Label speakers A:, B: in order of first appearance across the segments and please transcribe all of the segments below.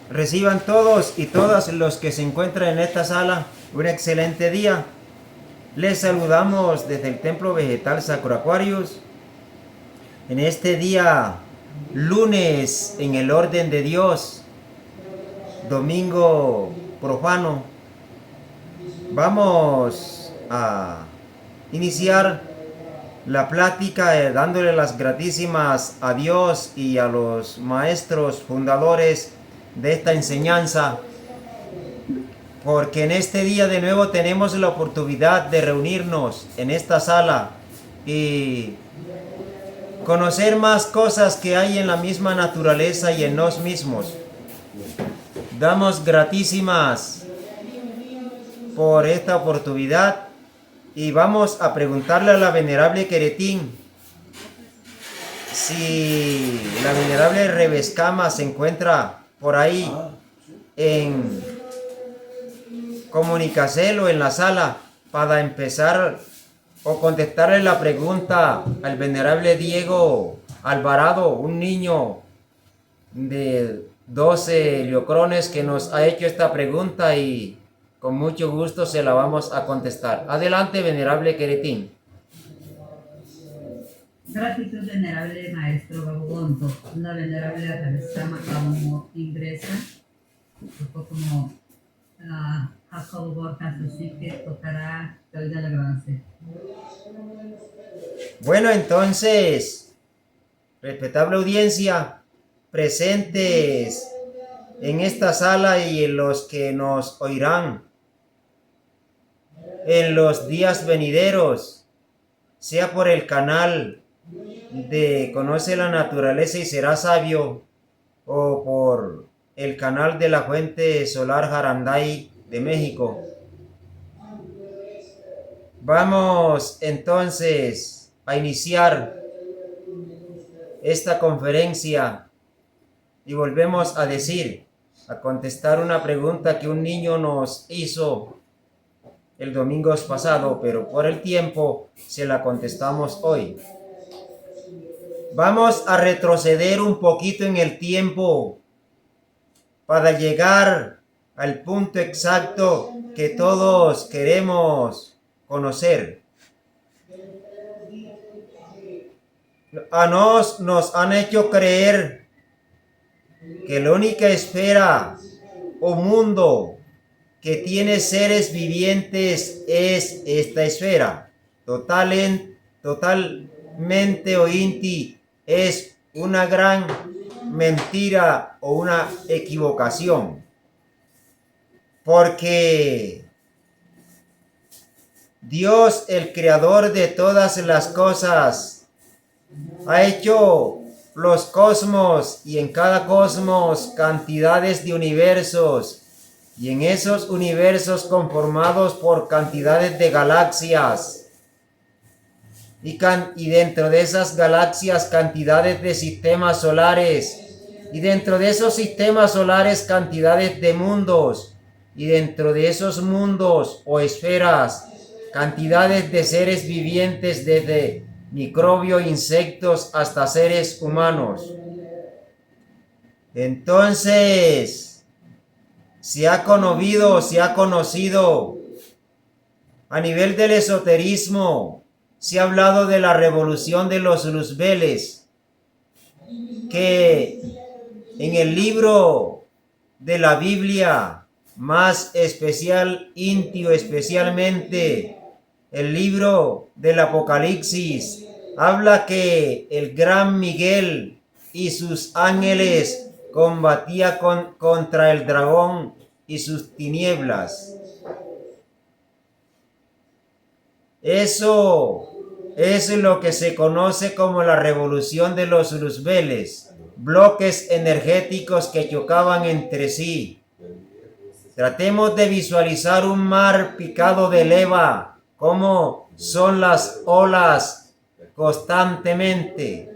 A: Reciban todos y todas los que se encuentran en esta sala un excelente día. Les saludamos desde el Templo Vegetal Sacro Aquarius. En este día, lunes en el orden de Dios, domingo profano, vamos a iniciar la plática dándole las gratísimas a Dios y a los maestros fundadores de esta enseñanza, porque en este día de nuevo tenemos la oportunidad de reunirnos en esta sala y conocer más cosas que hay en la misma naturaleza y en nos mismos. Damos gratísimas por esta oportunidad y vamos a preguntarle a la venerable Queretín si la venerable Rebescama se encuentra por ahí en comunicacelo en la sala para empezar o contestarle la pregunta al venerable Diego Alvarado, un niño de 12 liocrones que nos ha hecho esta pregunta y con mucho gusto se la vamos a contestar. Adelante, venerable Queretín.
B: Gratitud, venerable maestro Gaudonto. La venerable Rebescama como ingresa, como Jacobo Borja Susique tocará el de la Grance.
A: Bueno, entonces, respetable audiencia, presentes en esta sala y en los que nos oirán en los días venideros, sea por el canal de Conoce la Naturaleza y Será Sabio o por el canal de la Fuente Solar Jaranday de México. Vamos entonces a iniciar esta conferencia y volvemos a contestar una pregunta que un niño nos hizo el domingo pasado, pero por el tiempo se la contestamos hoy. Vamos a retroceder un poquito en el tiempo para llegar al punto exacto que todos queremos conocer. A nos han hecho creer que la única esfera o mundo que tiene seres vivientes es esta esfera. Totalmente o inti es una gran mentira o una equivocación. Porque Dios, el creador de todas las cosas, ha hecho los cosmos y en cada cosmos cantidades de universos y en esos universos conformados por cantidades de galaxias y dentro de esas galaxias cantidades de sistemas solares y dentro de esos sistemas solares cantidades de mundos y dentro de esos mundos o esferas cantidades de seres vivientes desde microbios, insectos hasta seres humanos. Entonces, se ha conocido a nivel del esoterismo, se ha hablado de la revolución de los luzbeles, que en el libro de la Biblia, más especial, íntimo, especialmente el libro del Apocalipsis, habla que el gran Miguel y sus ángeles combatía contra el dragón y sus tinieblas. Eso es lo que se conoce como la revolución de los luzbeles, bloques energéticos que chocaban entre sí. Tratemos de visualizar un mar picado de leva, como son las olas constantemente.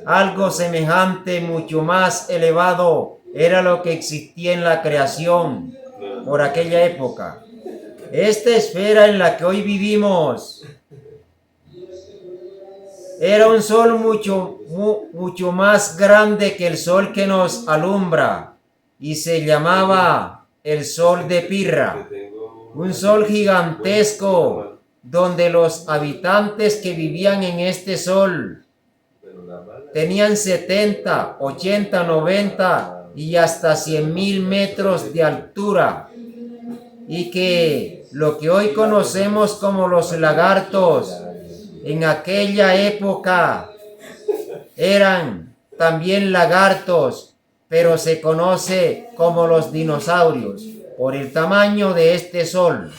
A: Algo semejante, mucho más elevado, era lo que existía en la creación por aquella época. Esta esfera en la que hoy vivimos era un sol mucho más grande que el sol que nos alumbra. y se llamaba el sol de Pirra, un sol gigantesco donde los habitantes que vivían en este sol tenían 70, 80, 90 y hasta 100.000 metros de altura, y que lo que hoy conocemos como los lagartos, en aquella época eran también lagartos, pero se conoce como los dinosaurios por el tamaño de este sol.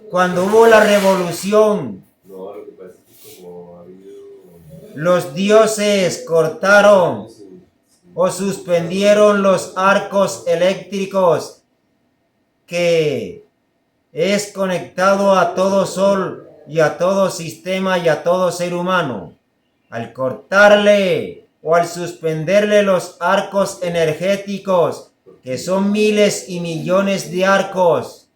A: Cuando hubo la revolución, los dioses cortaron o suspendieron los arcos eléctricos que es conectado a todo sol y a todo sistema y a todo ser humano. Al cortarle o al suspenderle los arcos energéticos, que son miles y millones de arcos,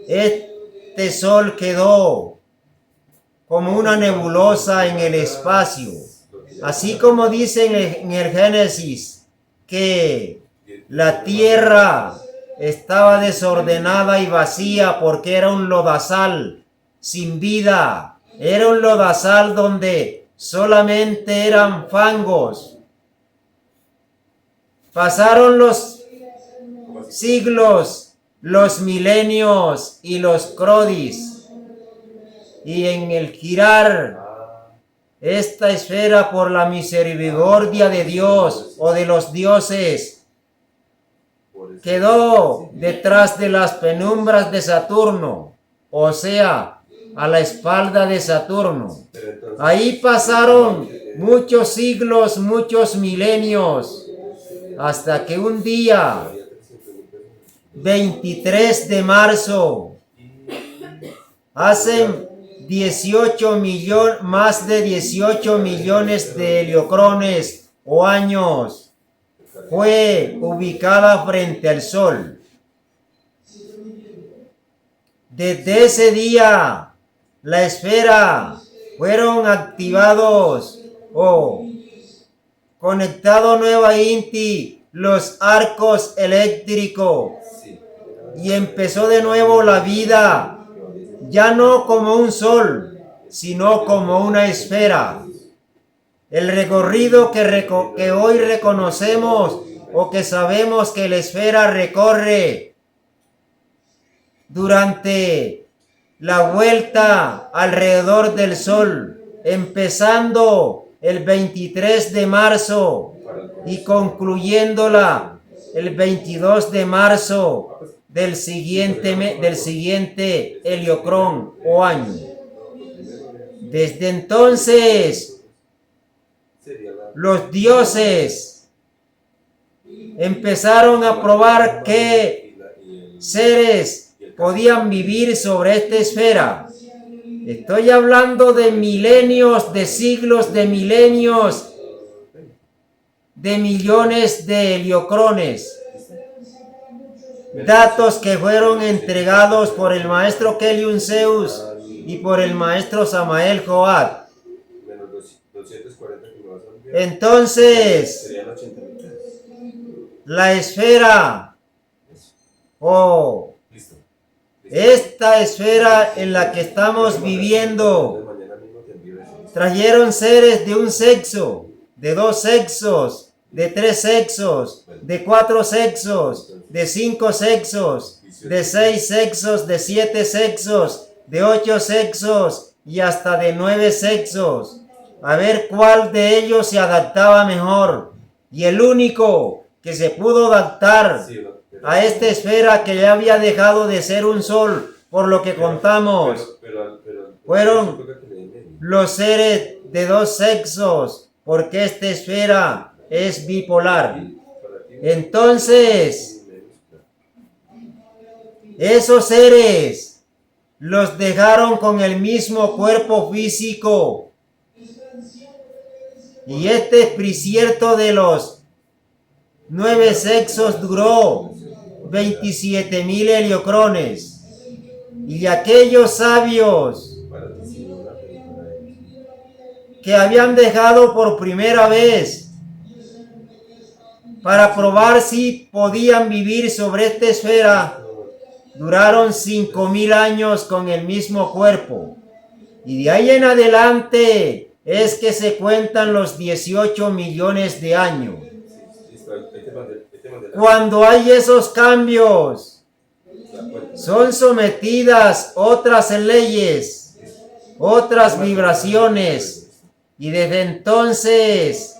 A: este sol quedó como una nebulosa en el espacio. Así como dicen en el Génesis que la tierra estaba desordenada y vacía porque era un lodazal sin vida. Era un lodazal donde solamente eran fangos. Pasaron los siglos, los milenios y los crodis, y en el girar esta esfera por la misericordia de Dios o de los dioses quedó detrás de las penumbras de Saturno, o sea, a la espalda de Saturno. Ahí pasaron muchos siglos, muchos milenios, hasta que un día, 23 de marzo, hacen más de 18 millones de heliocrones o años, fue ubicada frente al Sol. Desde ese día, la esfera fueron activados o conectados nuevamente los arcos eléctricos y empezó de nuevo la vida. Ya no como un sol, sino como una esfera. El recorrido que hoy reconocemos o que sabemos que la esfera recorre durante la vuelta alrededor del sol, empezando el 23 de marzo y concluyéndola el 22 de marzo del siguiente heliocrón o año. Desde entonces, los dioses empezaron a probar qué seres podían vivir sobre esta esfera. Estoy hablando de milenios, de siglos, de milenios, de millones de heliocrones. Datos que fueron entregados por el maestro Keliun Zeus y por el maestro Samael Joad. Entonces, la esfera o esta esfera en la que estamos viviendo, trajeron seres de un sexo, de dos sexos, de tres sexos, de cuatro sexos, de cinco sexos, de seis sexos, de siete sexos, de ocho sexos y hasta de 9 sexos. A ver cuál de ellos se adaptaba mejor. Y el único que se pudo adaptar a esta esfera que ya había dejado de ser un sol, por lo que contamos, fueron los seres de dos sexos, porque esta esfera es bipolar. Entonces, esos seres los dejaron con el mismo cuerpo físico. Y este precierto de los 9 sexos duró 27.000 heliocrones. Y aquellos sabios que habían dejado por primera vez para probar si podían vivir sobre esta esfera, duraron 5,000 años con el mismo cuerpo. Y de ahí en adelante es que se cuentan los 18 millones de años. Cuando hay esos cambios, son sometidas otras leyes, otras vibraciones, y desde entonces,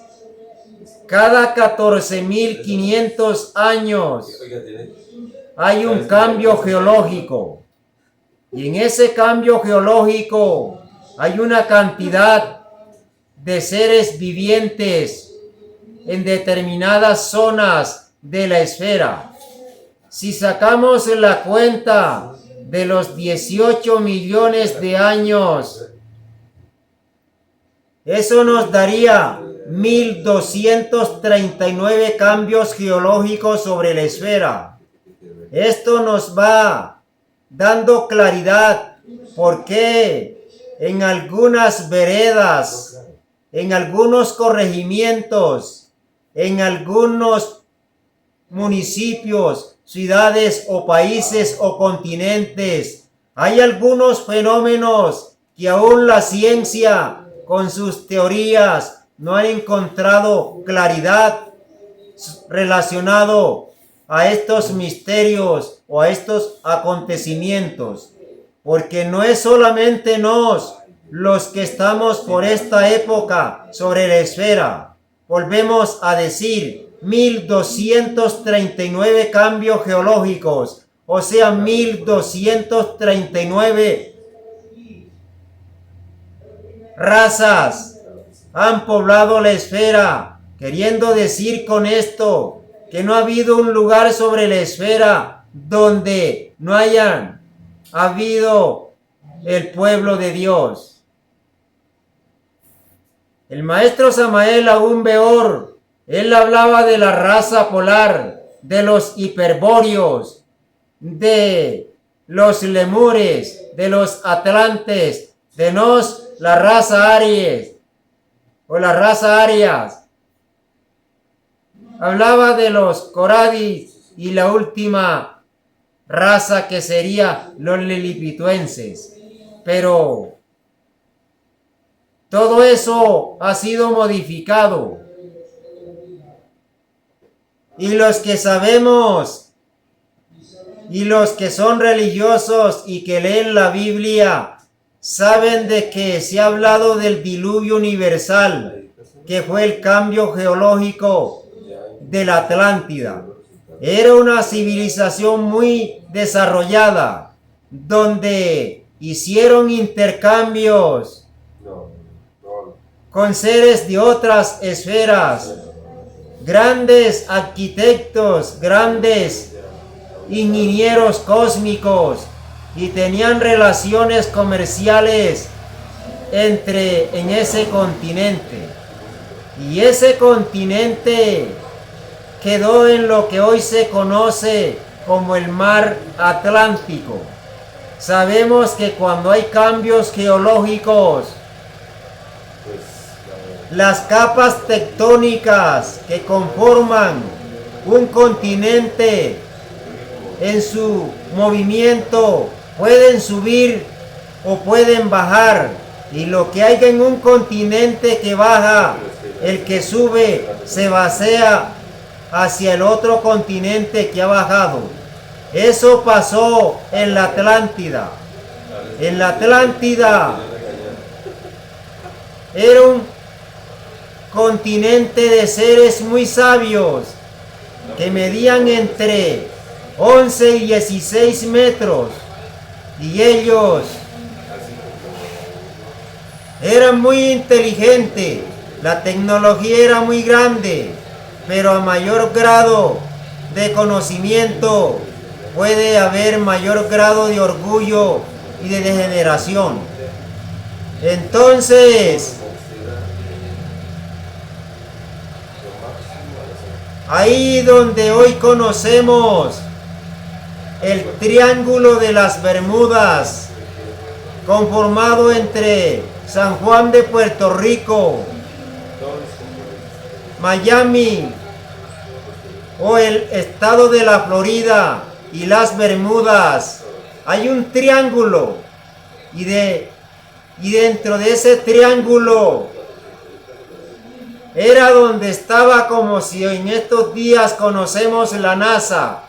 A: cada 14,500 años, hay un cambio geológico. Y en ese cambio geológico hay una cantidad de seres vivientes en determinadas zonas de la esfera. Si sacamos la cuenta de los 18 millones de años, eso nos daría 1,239 cambios geológicos sobre la esfera. Esto nos va dando claridad porque en algunas veredas, en algunos corregimientos, en algunos municipios, ciudades o países o continentes, hay algunos fenómenos que aún la ciencia con sus teorías no han encontrado claridad relacionado a estos misterios o a estos acontecimientos, porque no es solamente los que estamos por esta época sobre la esfera. Volvemos a decir 1,239 cambios geológicos, o sea 1,239 razas han poblado la esfera, queriendo decir con esto que no ha habido un lugar sobre la esfera donde no hayan habido el pueblo de Dios. El maestro Samael Aún Weor, él hablaba de la raza polar, de los hiperbóreos, de los lemures, de los atlantes, de la raza Aries o la raza Arias. Hablaba de los Coradis y la última raza que sería los lilipituenses. Pero todo eso ha sido modificado. Y los que sabemos y los que son religiosos y que leen la Biblia saben de que se ha hablado del diluvio universal, que fue el cambio geológico de la Atlántida. Era una civilización muy desarrollada, donde hicieron intercambios con seres de otras esferas, grandes arquitectos, grandes ingenieros cósmicos, y tenían relaciones comerciales en ese continente. Y ese continente quedó en lo que hoy se conoce como el mar Atlántico. Sabemos que cuando hay cambios geológicos, las capas tectónicas que conforman un continente en su movimiento pueden subir o pueden bajar, y lo que hay en un continente que baja, el que sube se vacía hacia el otro continente que ha bajado. Eso pasó en la Atlántida. En la Atlántida era un continente de seres muy sabios que medían entre 11 y 16 metros, y ellos eran muy inteligentes. La tecnología era muy grande, pero a mayor grado de conocimiento puede haber mayor grado de orgullo y de degeneración. Entonces, ahí donde hoy conocemos el Triángulo de las Bermudas, conformado entre San Juan de Puerto Rico, Miami o el estado de la Florida y las Bermudas, hay un triángulo y dentro de ese triángulo era donde estaba, como si en estos días conocemos la NASA,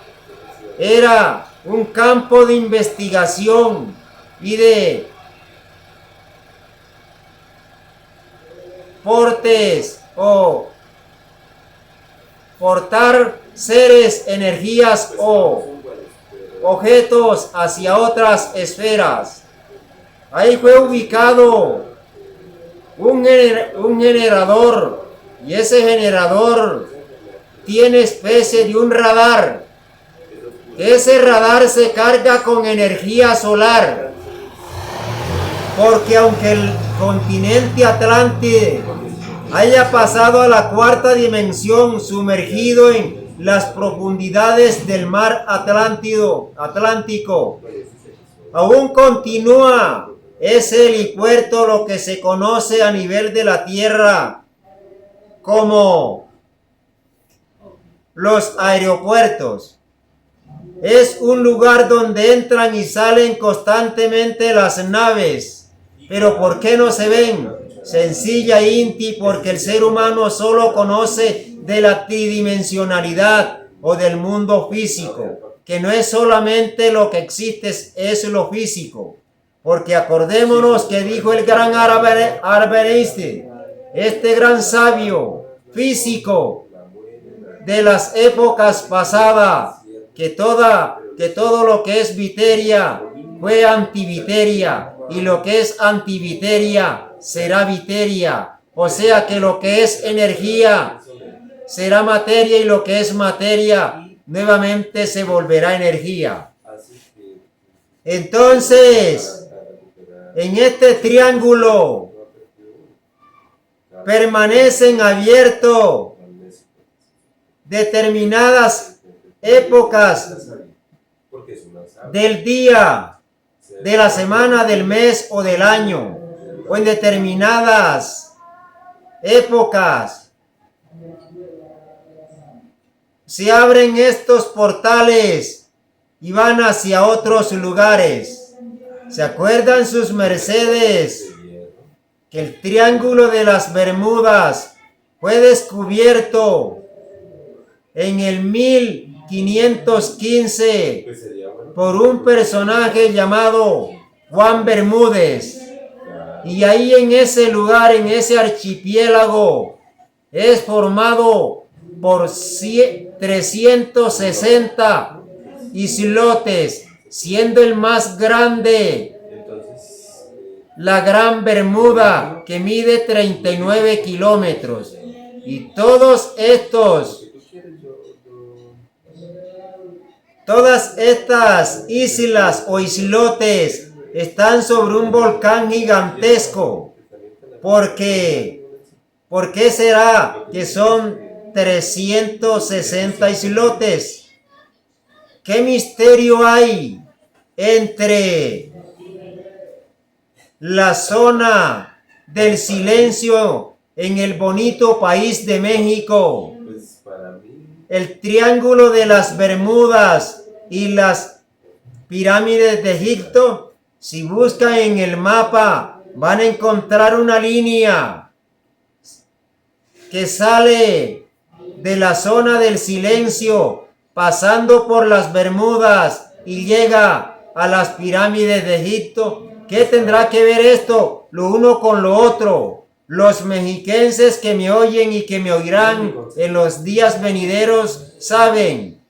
A: era un campo de investigación y de portes o portar seres, energías o objetos hacia otras esferas. Ahí fue ubicado un generador, y ese generador tiene especie de un radar. Ese radar se carga con energía solar, porque aunque el continente Atlántide haya pasado a la cuarta dimensión, sumergido en las profundidades del mar Atlántico, aún continúa ese helipuerto, lo que se conoce a nivel de la Tierra como los aeropuertos. Es un lugar donde entran y salen constantemente las naves. Pero ¿por qué no se ven? Sencilla Inti, porque el ser humano solo conoce de la tridimensionalidad o del mundo físico, que no es solamente lo que existe, es lo físico. Porque acordémonos que dijo el gran Albert Einstein, este gran sabio físico de las épocas pasadas, que todo lo que es viteria fue antiviteria, y lo que es antiviteria será viteria. O sea que lo que es energía será materia, y lo que es materia nuevamente se volverá energía. Entonces, en este triángulo permanecen abiertos determinadas épocas del día, de la semana, del mes o del año, o en determinadas épocas se abren estos portales y van hacia otros lugares. ¿Se acuerdan sus mercedes que el Triángulo de las Bermudas fue descubierto en el 1515 por un personaje llamado Juan Bermúdez? Y ahí en ese lugar, en ese archipiélago, es formado por 360 islotes, siendo el más grande la Gran Bermuda, que mide 39 kilómetros. Y todas estas islas o islotes están sobre un volcán gigantesco. ¿Por qué será que son 360 islotes? ¿Qué misterio hay entre la zona del silencio en el bonito país de México, el Triángulo de las Bermudas y las pirámides de Egipto? Si buscan en el mapa, van a encontrar una línea que sale de la zona del silencio, pasando por las Bermudas y llega a las pirámides de Egipto. ¿Qué tendrá que ver esto, lo uno con lo otro? Los mexiquenses que me oyen y que me oirán en los días venideros saben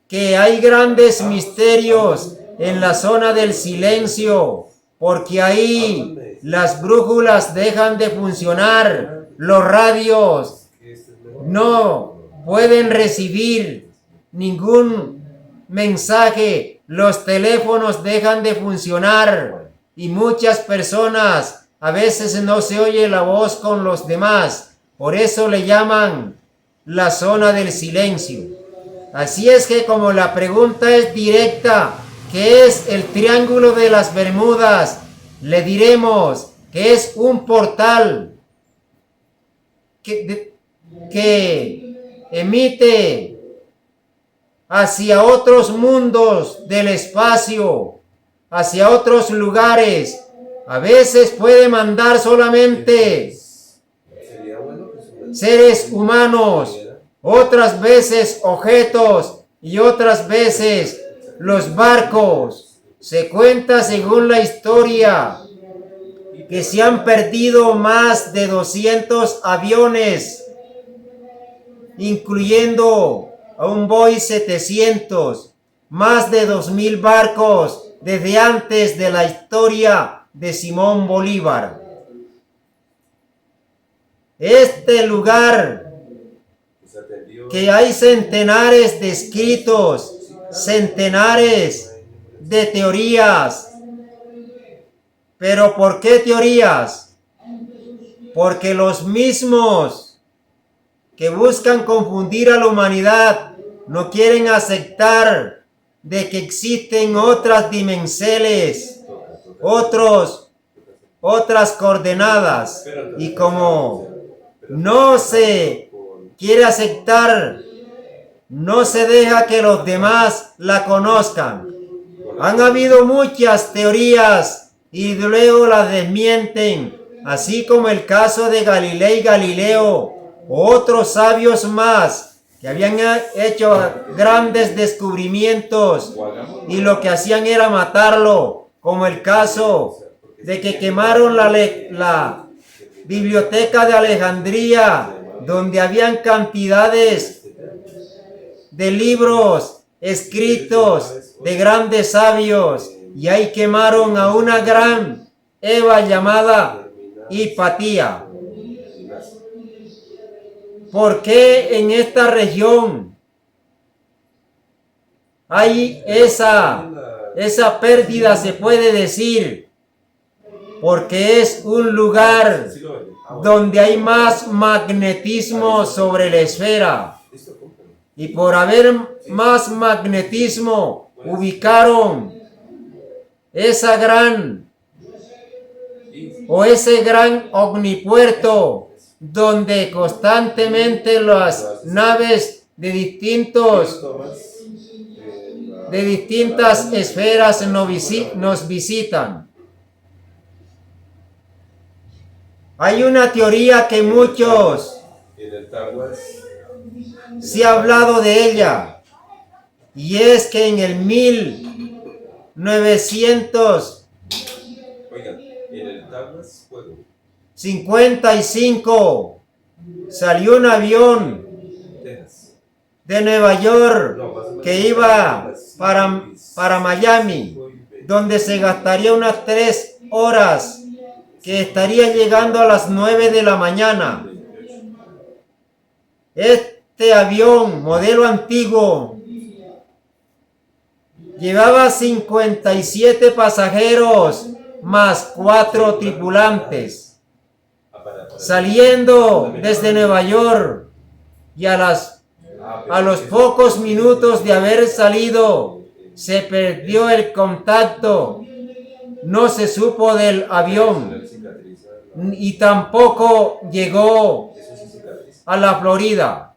A: que hay grandes misterios en la zona del silencio, porque ahí las brújulas dejan de funcionar, los radios no pueden recibir ningún mensaje, los teléfonos dejan de funcionar, y muchas personas a veces no se oye la voz con los demás. Por eso le llaman la zona del silencio. Así es que, como la pregunta es directa, ¿qué es el Triángulo de las Bermudas?, le diremos que es un portal que emite hacia otros mundos del espacio, hacia otros lugares. A veces puede mandar solamente seres humanos, otras veces objetos y otras veces los barcos. Se cuenta según la historia que se han perdido más de 200 aviones, incluyendo a un Boeing 700, más de 2000 barcos desde antes de la historia de Simón Bolívar. Este lugar que hay centenares de escritos, centenares de teorías. ¿Pero por qué teorías? Porque los mismos que buscan confundir a la humanidad no quieren aceptar de que existen otras dimensiones, otras coordenadas, y como no se quiere aceptar, no se deja que los demás la conozcan. Han habido muchas teorías y luego las desmienten, así como el caso de Galileo Galileo, otros sabios más que habían hecho grandes descubrimientos y lo que hacían era matarlo, como el caso de que quemaron la biblioteca de Alejandría, donde habían cantidades de libros escritos de grandes sabios, y ahí quemaron a una gran Eva llamada Hipatía. ¿Por qué en esta región hay esa pérdida, se puede decir? Porque es un lugar donde hay más magnetismo sobre la esfera. Y por haber más magnetismo, ubicaron ese gran omnipuerto donde constantemente las naves de distintas esferas nos visitan. Hay una teoría que muchos se ha hablado de ella, y es que en el 1955 salió un avión de Nueva York que iba para Miami, donde se gastaría unas 3 horas, que estaría llegando a las 9 de la mañana. Este avión, modelo antiguo, llevaba 57 pasajeros más 4 tripulantes. Saliendo desde Nueva York, y a los pocos minutos de haber salido, se perdió el contacto. No se supo del avión y tampoco llegó a la Florida.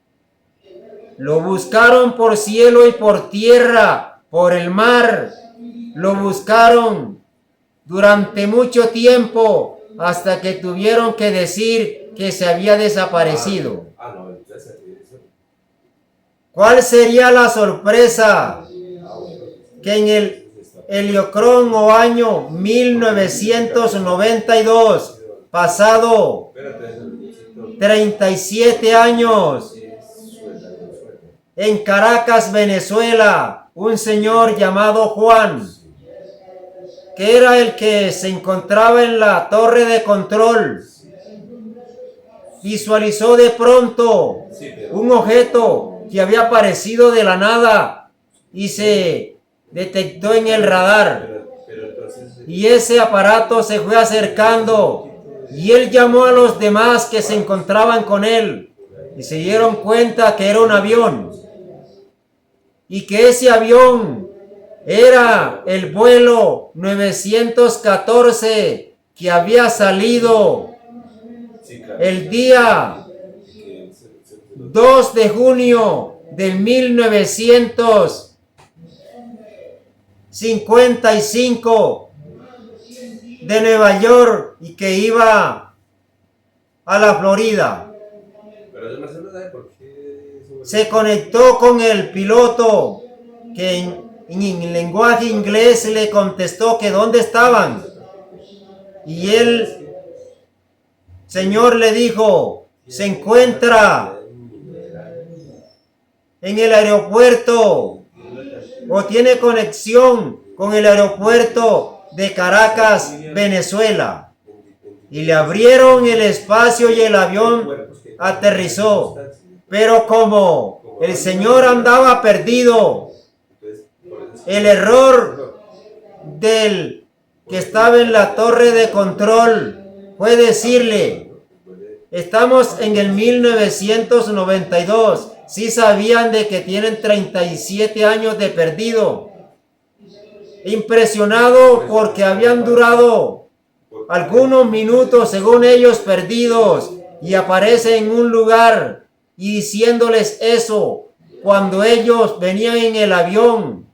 A: Lo buscaron por cielo y por tierra, por el mar. Lo buscaron durante mucho tiempo hasta que tuvieron que decir que se había desaparecido. ¿Cuál sería la sorpresa? Que en el Heliocrón o año 1992, pasado 37 años, en Caracas, Venezuela, un señor llamado Juan, que era el que se encontraba en la torre de control, visualizó de pronto un objeto que había aparecido de la nada y se detectó en el radar, y ese aparato se fue acercando, y él llamó a los demás que se encontraban con él, y se dieron cuenta que era un avión, y que ese avión era el vuelo 914 que había salido el día 2 de junio del 1955 de Nueva York y que iba a la Florida.
C: Pero yo no sé por qué
A: Se conectó con el piloto que en lenguaje inglés le contestó que dónde estaban. Y el Señor le dijo, se encuentra en el aeropuerto o tiene conexión con el aeropuerto de Caracas, Venezuela. Y le abrieron el espacio y el avión aterrizó. Pero como el Señor andaba perdido, el error del que estaba en la torre de control fue decirle, estamos en el 1992, sí sabían de que tienen 37 años de perdido. Impresionado porque habían durado algunos minutos, según ellos, perdidos, y aparece en un lugar y diciéndoles eso cuando ellos venían en el avión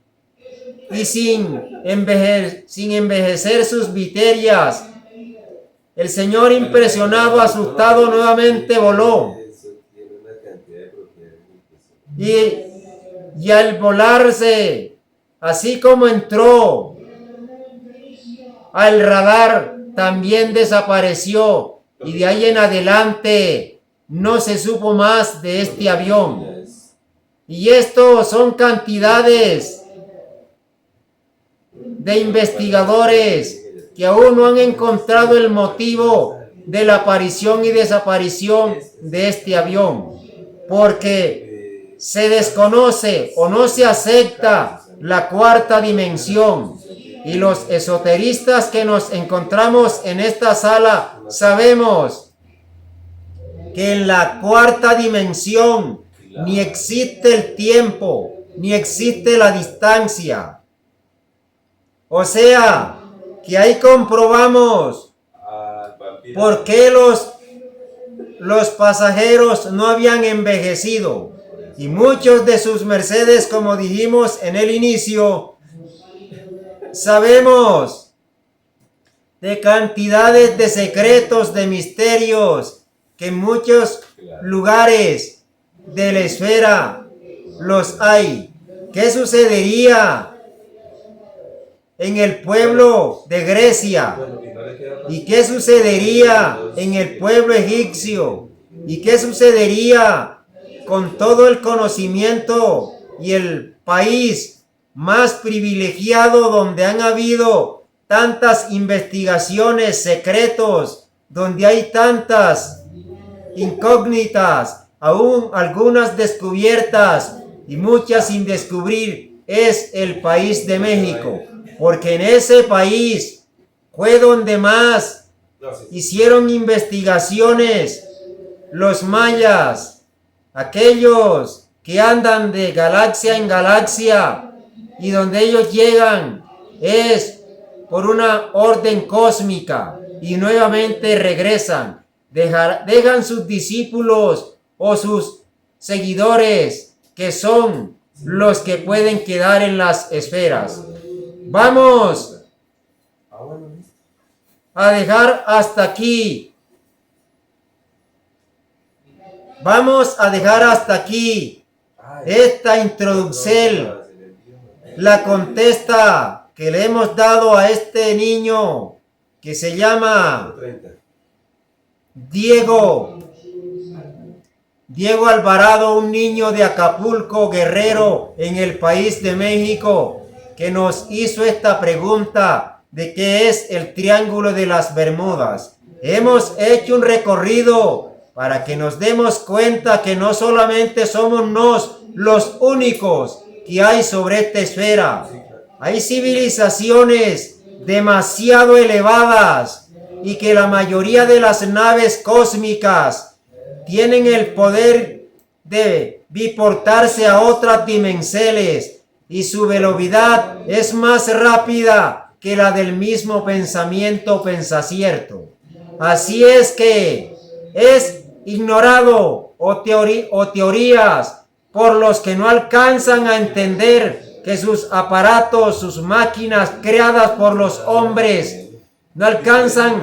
A: y sin envejecer sus viterias. El Señor, impresionado, asustado, nuevamente voló. Y al volarse, así como entró al radar, también desapareció. Y de ahí en adelante no se supo más de este avión. Y esto son cantidades de investigadores que aún no han encontrado el motivo de la aparición y desaparición de este avión, porque se desconoce o no se acepta la cuarta dimensión. Y los esoteristas que nos encontramos en esta sala sabemos que en la cuarta dimensión ni existe el tiempo, ni existe la distancia. O sea, que ahí comprobamos por qué los pasajeros no habían envejecido. Y muchos de sus mercedes, como dijimos en el inicio, sabemos de cantidades de secretos, de misterios, que en muchos lugares de la esfera los hay. ¿Qué sucedería en el pueblo de Grecia? ¿Y qué sucedería en el pueblo egipcio? ¿Y qué sucedería con todo el conocimiento y el país más privilegiado donde han habido tantas investigaciones, secretos, donde hay tantas incógnitas, aún algunas descubiertas y muchas sin descubrir, es el país de México? Porque en ese país fue donde más hicieron investigaciones los mayas, aquellos que andan de galaxia en galaxia, y donde ellos llegan es por una orden cósmica y nuevamente regresan, dejan sus discípulos o sus seguidores, que son los que pueden quedar en las esferas. Vamos a dejar hasta aquí. Vamos a dejar hasta aquí esta introducción, la contesta que le hemos dado a este niño que se llama Diego Alvarado, un niño de Acapulco, Guerrero, en el país de México, que nos hizo esta pregunta de qué es el Triángulo de las Bermudas. Hemos hecho un recorrido para que nos demos cuenta que no solamente somos los únicos que hay sobre esta esfera. Hay civilizaciones demasiado elevadas y que la mayoría de las naves cósmicas tienen el poder de biportarse a otras dimensiones y su velocidad es más rápida que la del mismo pensamiento pensacierto. Así es que es ignorado o teorías por los que no alcanzan a entender que sus aparatos, sus máquinas creadas por los hombres, no alcanzan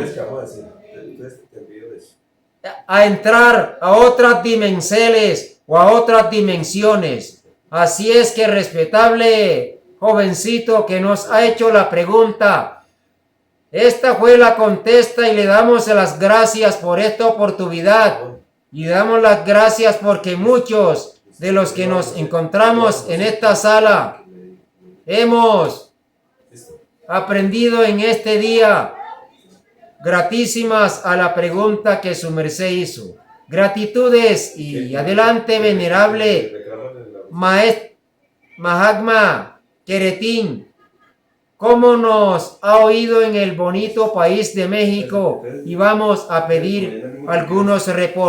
A: a entrar a otras dimensiones o a otras dimensiones. Así es que, respetable jovencito que nos ha hecho la pregunta, esta fue la contesta y le damos las gracias por esta oportunidad. Y damos las gracias porque muchos de los que nos encontramos en esta sala hemos aprendido en este día gratísimas a la pregunta que su merced hizo. Gratitudes y adelante, venerable Mahatma Keretin. ¿Cómo nos ha oído en el bonito país de México? Y vamos a pedir algunos reportes.